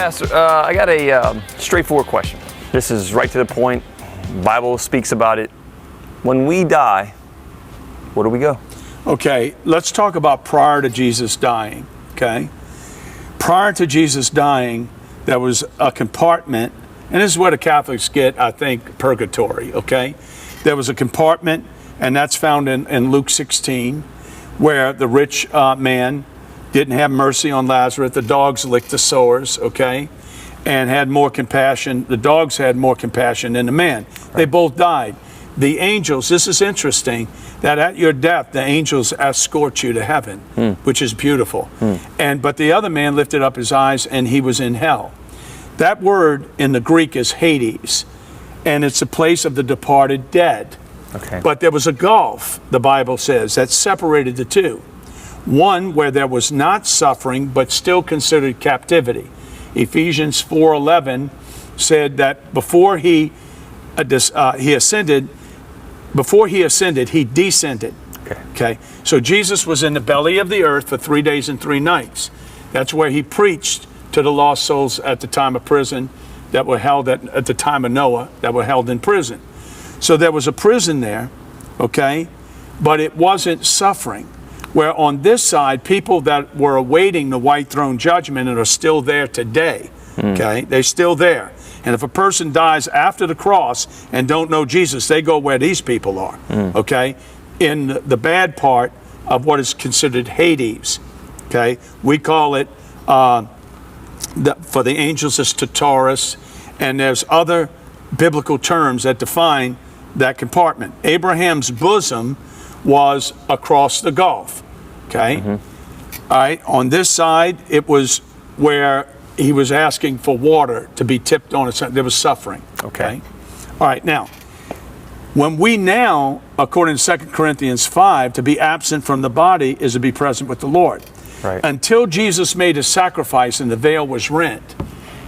Pastor, I got a straightforward question. This is right to the point. The Bible speaks about it. When we die, where do we go? Okay, let's talk about prior to Jesus dying, okay? Prior to Jesus dying, there was a compartment, and this is where the Catholics get, I think, purgatory, okay? There was a compartment, and that's found in Luke 16, where the rich man didn't have mercy on Lazarus. The dogs licked the sores, okay? And had more compassion. The dogs had more compassion than the man. Right. They both died. The angels, this is interesting, that at your death, the angels escort you to heaven, which is beautiful. But the other man lifted up his eyes and he was in hell. That word in the Greek is Hades, and it's a place of the departed dead. Okay. But there was a gulf, the Bible says, that separated the two. One where there was not suffering, but still considered captivity. Ephesians 4:11 said that before he ascended, he descended. Okay. So Jesus was in the belly of the earth for 3 days and 3 nights. That's where he preached to the lost souls at the time of prison that were held at the time of Noah, that were held in prison. So there was a prison there, okay, but it wasn't suffering. Where on this side, people that were awaiting the white throne judgment and are still there today, okay, they're still there. And if a person dies after the cross and don't know Jesus, they go where these people are, okay, in the bad part of what is considered Hades, okay. We call it, for the angels, it's Tartarus, and there's other biblical terms that define that compartment. Abraham's bosom was across the gulf, okay? All right, on this side, it was where he was asking for water to be tipped on it. There was suffering, okay? All right, now, when we now, according to 2 Corinthians 5, to be absent from the body is to be present with the Lord. Right. Until Jesus made his sacrifice and the veil was rent,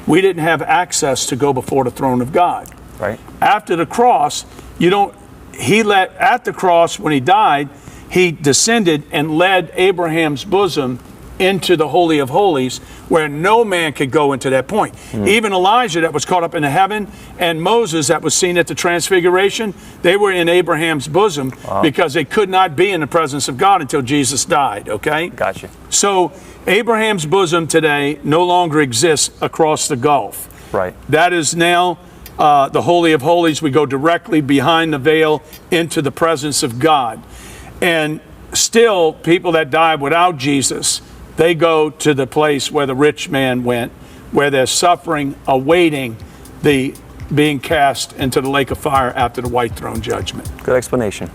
we didn't have access to go before the throne of God. Right. After the cross, at the cross, when he died, he descended and led Abraham's bosom into the Holy of Holies, where no man could go into that point. Even Elijah that was caught up into heaven, and Moses that was seen at the Transfiguration, they were in Abraham's bosom because they could not be in the presence of God until Jesus died, okay? Gotcha. So Abraham's bosom today no longer exists across the gulf. Right. That is now the Holy of Holies. We go directly behind the veil into the presence of God. And still, people that died without Jesus, they go to the place where the rich man went, where they're suffering, awaiting the being cast into the lake of fire after the white throne judgment. Good explanation.